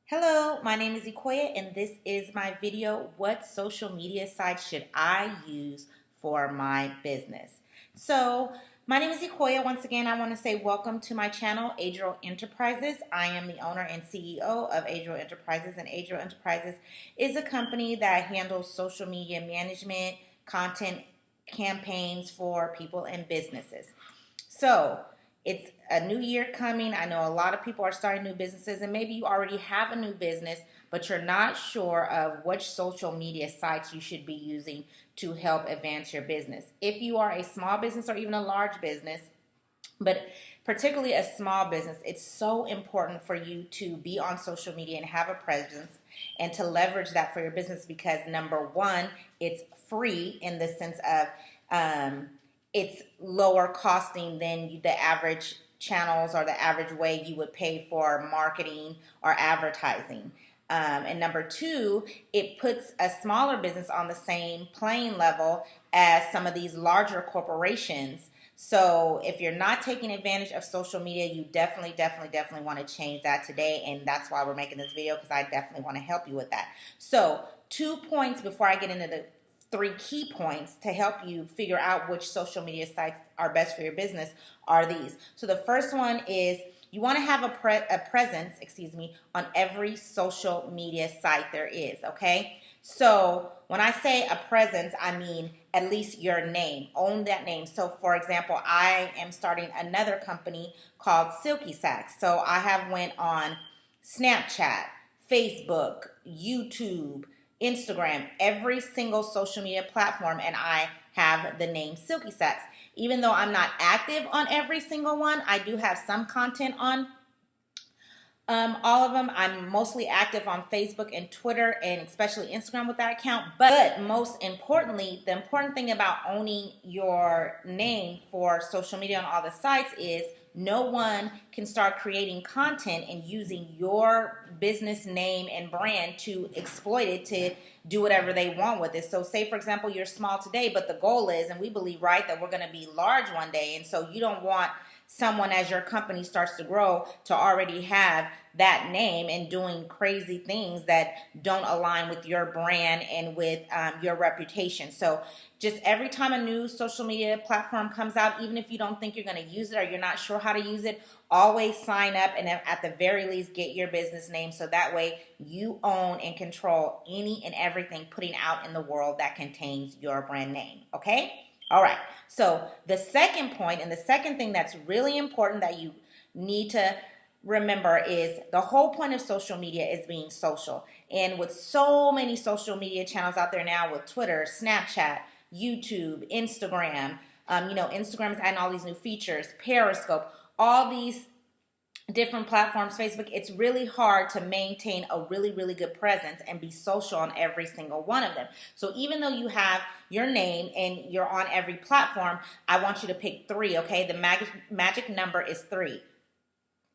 Hello, my name is Ikoya and this is my video, What Social Media Sites Should I Use for My Business? So, my name is Ikoya. Once again, I want to say welcome to my channel, Adriel Enterprises. I am the owner and CEO of Adriel Enterprises, and Adriel Enterprises is a company that handles social media management, content campaigns for people and businesses. So, it's a new year coming. I know a lot of people are starting new businesses, and maybe you already have a new business, but you're not sure of which social media sites you should be using to help advance your business. If you are a small business or even a large business, but particularly a small business, it's so important for you to be on social media and have a presence and to leverage that for your business because number one, it's free in the sense of it's lower costing than the average channels or the average way you would pay for marketing or advertising. And number two, it puts a smaller business on the same playing level as some of these larger corporations. So if you're not taking advantage of social media, you definitely want to change that today. And that's why we're making this video, because I definitely want to help you with that. So 2 points before I get into the 3 key points to help you figure out which social media sites are best for your business are these. So the first one is you want to have a presence, on every social media site there is, okay? So when I say a presence, I mean at least your name. Own that name. So for example, I am starting another company called Silky Sacks. So I have went on Snapchat, Facebook, YouTube, Instagram, every single social media platform, and I have the name Silky Sacks. Even though I'm not active on every single one, I do have some content on all of them. I'm mostly active on Facebook and Twitter and especially Instagram with that account. But most importantly, the important thing about owning your name for social media on all the sites is no one can start creating content and using your business name and brand to exploit it to do whatever they want with it. So say, for example, you're small today, but the goal is, and we believe, right, that we're going to be large one day. And so you don't want someone, as your company starts to grow, to already have that name and doing crazy things that don't align with your brand and with your reputation. So just every time a new social media platform comes out, even if you don't think you're going to use it or you're not sure how to use it, always sign up and at the very least get your business name, so that way you own and control any and everything putting out in the world that contains your brand name, okay? All right, so the second point and the second thing that's really important that you need to remember is the whole point of social media is being social. And with so many social media channels out there now with Twitter, Snapchat, YouTube, Instagram, Instagram is adding all these new features, Periscope, all these different platforms, Facebook, it's really hard to maintain a really good presence and be social on every single one of them. So even though you have your name and you're on every platform, I want you to pick 3, okay? The magic number is 3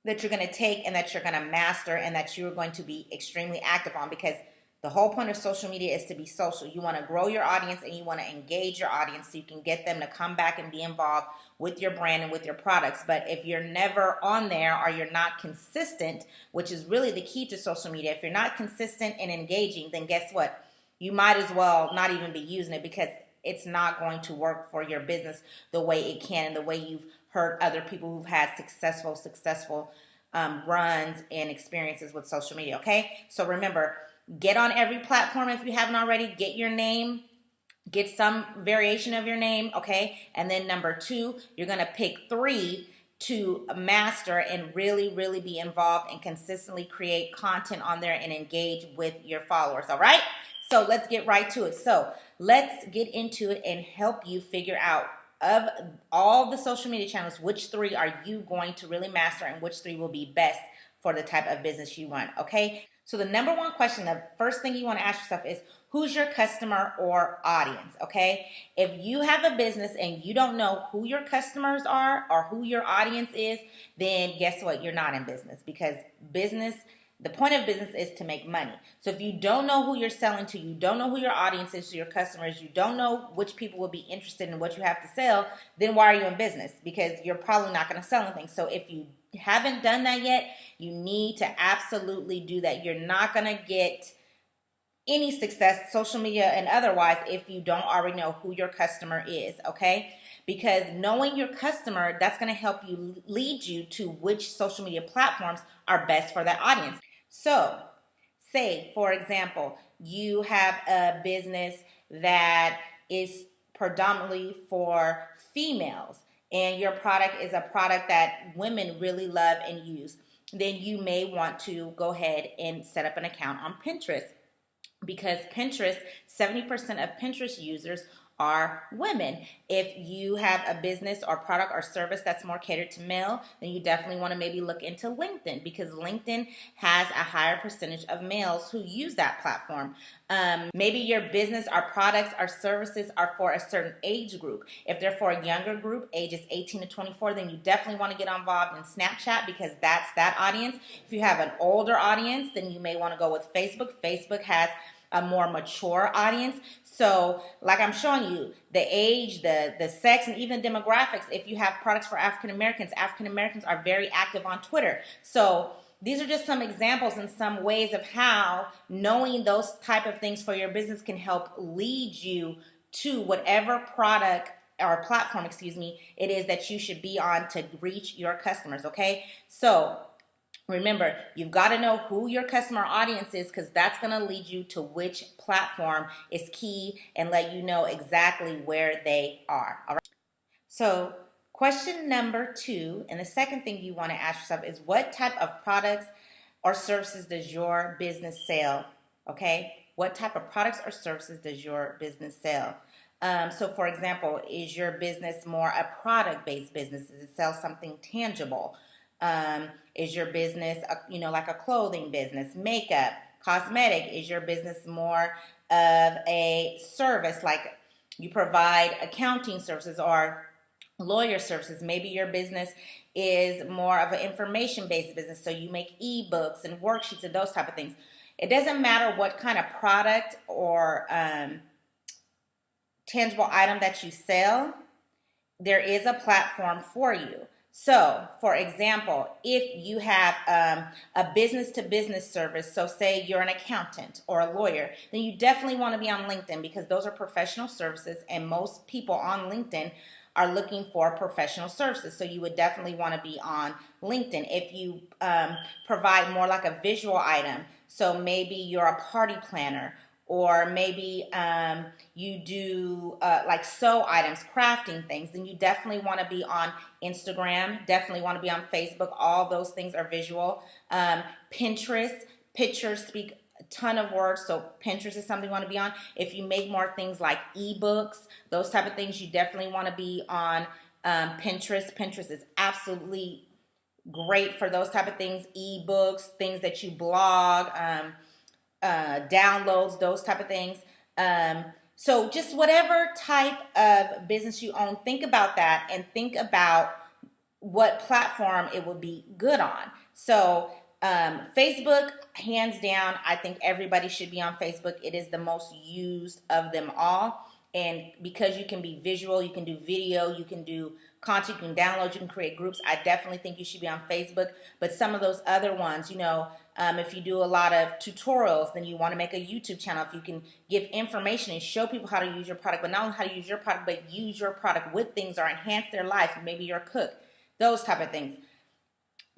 that you're going to take and that you're going to master and that you're going to be extremely active on, because the whole point of social media is to be social. You want to grow your audience and you want to engage your audience so you can get them to come back and be involved with your brand and with your products. But if you're never on there or you're not consistent, which is really the key to social media, if you're not consistent and engaging, then guess what? You might as well not even be using it, because it's not going to work for your business the way it can and the way you've heard other people who've had successful runs and experiences with social media, okay? So remember, get on every platform if you haven't already. Get your name. Get some variation of your name, okay? And then number 2, you're going to pick 3 to master and really be involved and consistently create content on there and engage with your followers, all right? So let's get right to it. So let's get into it and help you figure out, of all the social media channels, which 3 are you going to really master and which 3 will be best for the type of business you want, okay? So the number 1 question, the first thing you want to ask yourself is, who's your customer or audience, okay? If you have a business and you don't know who your customers are or who your audience is, then guess what? You're not in business, because the point of business is to make money. So if you don't know who you're selling to, you don't know who your audience is, to your customers, you don't know which people will be interested in what you have to sell, then why are you in business? Because you're probably not going to sell anything. So if you haven't done that yet, you need to absolutely do that. You're not going to get any success, social media and otherwise, if you don't already know who your customer is, okay? Because knowing your customer, that's going to help you lead you to which social media platforms are best for that audience. So, say, for example, you have a business that is predominantly for females, and your product is a product that women really love and use. Then you may want to go ahead and set up an account on Pinterest, because Pinterest, 70% of Pinterest users are women. If you have a business or product or service that's more catered to male, then you definitely want to maybe look into LinkedIn, because LinkedIn has a higher percentage of males who use that platform. Maybe your business or products or services are for a certain age group. If they're for a younger group, ages 18 to 24, then you definitely want to get involved in Snapchat, because that's that audience. If you have an older audience, then you may want to go with Facebook. Facebook has a more mature audience. So like I'm showing you, the age, the sex, and even demographics. If you have products for African Americans are very active on Twitter. So these are just some examples and some ways of how knowing those type of things for your business can help lead you to whatever product or platform, it is that you should be on to reach your customers, okay? So remember, you've got to know who your customer audience is, because that's going to lead you to which platform is key and let you know exactly where they are. All right. So question number 2, and the second thing you want to ask yourself is, what type of products or services does your business sell? Okay. What type of products or services does your business sell? So for example, is your business more a product-based business? Does it sell something tangible? Is your business, like a clothing business, makeup, cosmetic? Is your business more of a service, like you provide accounting services or lawyer services? Maybe your business is more of an information-based business, so you make ebooks and worksheets and those type of things. It doesn't matter what kind of product or tangible item that you sell, there is a platform for you. So, for example, if you have a business-to-business service, so say you're an accountant or a lawyer, then you definitely want to be on LinkedIn, because those are professional services, and most people on LinkedIn are looking for professional services. So you would definitely want to be on LinkedIn. If you provide more like a visual item, so maybe you're a party planner, or maybe you do like sew items, crafting things, then you definitely want to be on Instagram, definitely want to be on Facebook. All those things are visual. Pinterest, pictures speak a ton of words, so Pinterest is something you want to be on. If you make more things like ebooks, those type of things, you definitely want to be on Pinterest. Pinterest is absolutely great for those type of things, ebooks, things that you blog, downloads, those type of things. So just whatever type of business you own, think about that and think about what platform it would be good on. So Facebook, hands down, I think everybody should be on Facebook. It is the most used of them all. And because you can be visual, you can do video, you can do content, you can download, you can create groups, I definitely think you should be on Facebook. But some of those other ones, if you do a lot of tutorials, then you want to make a YouTube channel. If you can give information and show people how to use your product, but not only how to use your product, but use your product with things or enhance their life. Maybe you're a cook, those type of things.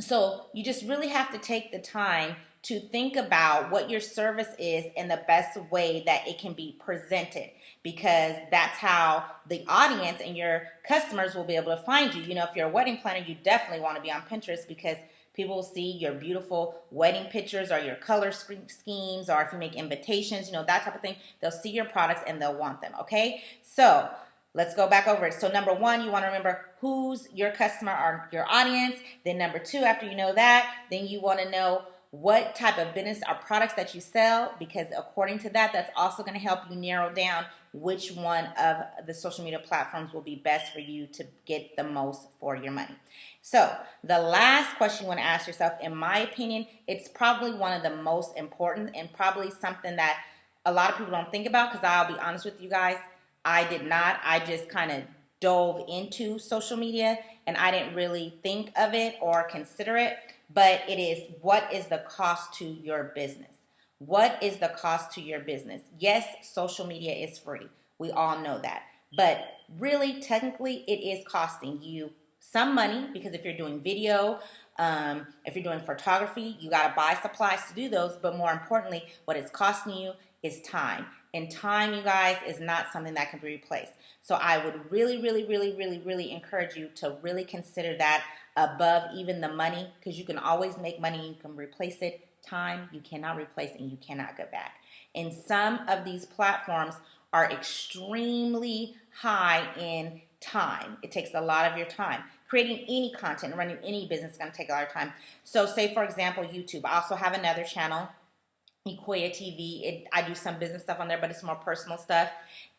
So you just really have to take the time to think about what your service is and the best way that it can be presented, because that's how the audience and your customers will be able to find you. If you're a wedding planner, you definitely want to be on Pinterest, because people will see your beautiful wedding pictures or your color schemes, or if you make invitations, that type of thing. They'll see your products and they'll want them, okay? So let's go back over it. So number 1, you want to remember who's your customer or your audience. Then number 2, after you know that, then you want to know what type of business or products that you sell, because according to that, that's also going to help you narrow down which one of the social media platforms will be best for you to get the most for your money. So the last question you want to ask yourself, in my opinion, it's probably one of the most important and probably something that a lot of people don't think about, because I'll be honest with you guys, I did not. I just kind of dove into social media and I didn't really think of it or consider it, but it is, what is the cost to your business? What is the cost to your business? Yes, social media is free. We all know that. But really, technically, it is costing you some money, because if you're doing video, if you're doing photography, you got to buy supplies to do those. But more importantly, what it's costing you is time. And time, you guys, is not something that can be replaced. So I would really, really, really, really, really encourage you to really consider that above even the money, because you can always make money. You can replace it. Time, you cannot replace, and you cannot go back. And some of these platforms are extremely high in time. It takes a lot of your time. Creating any content, running any business is going to take a lot of time. So say, for example, YouTube. I also have another channel, Equia TV. I do some business stuff on there, but it's more personal stuff.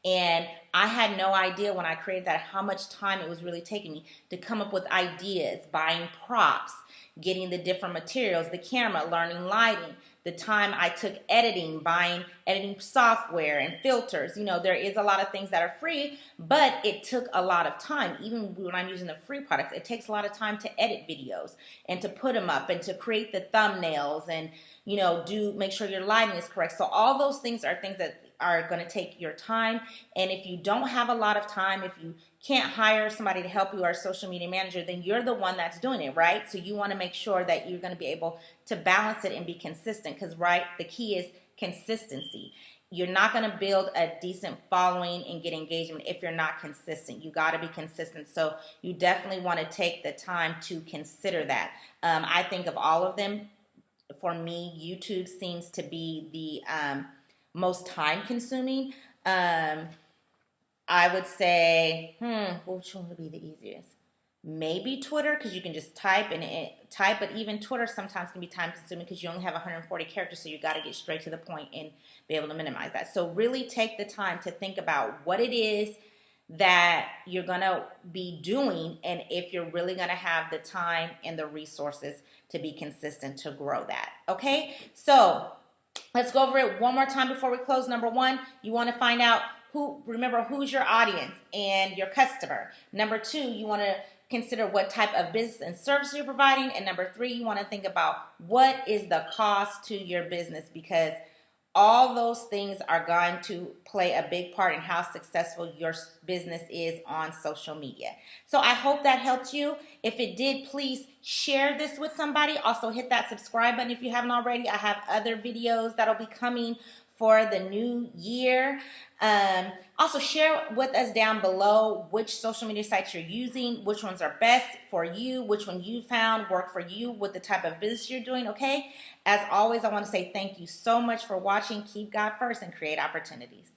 And I had no idea when I created that how much time it was really taking me to come up with ideas, buying props, getting the different materials, the camera, learning lighting, the time I took editing, buying editing software and filters. You know, there is a lot of things that are free, but it took a lot of time. Even when I'm using the free products, it takes a lot of time to edit videos and to put them up and to create the thumbnails and, you know, make sure your lighting is correct. So all those things are things that are going to take your time. And if you don't have a lot of time, if you can't hire somebody to help you or a social media manager, then you're the one that's doing it, right? So you want to make sure that you're going to be able to balance it and be consistent, because, right, the key is consistency. You're not going to build a decent following and get engagement if you're not consistent. You got to be consistent. So you definitely want to take the time to consider that. I think of all of them, for me, YouTube seems to be the most time consuming. I would say, which one would be the easiest? Maybe Twitter, because you can just type and type, but even Twitter sometimes can be time consuming because you only have 140 characters, so you got to get straight to the point and be able to minimize that. So really take the time to think about what it is that you're going to be doing, and if you're really going to have the time and the resources to be consistent to grow that. Okay, so let's go over it one more time before we close. Number one, you want to find out who's your audience and your customer. Number two, you want to consider what type of business and service you're providing. And number three, you want to think about what is the cost to your business, because all those things are going to play a big part in how successful your business is on social media. So I hope that helped you. If it did, please share this with somebody. Also hit that subscribe button if you haven't already. I have other videos that'll be coming for the new year. Also share with us down below which social media sites you're using, which ones are best for you, which one you found work for you with the type of business you're doing, okay? As always, I want to say thank you so much for watching. Keep God first and create opportunities.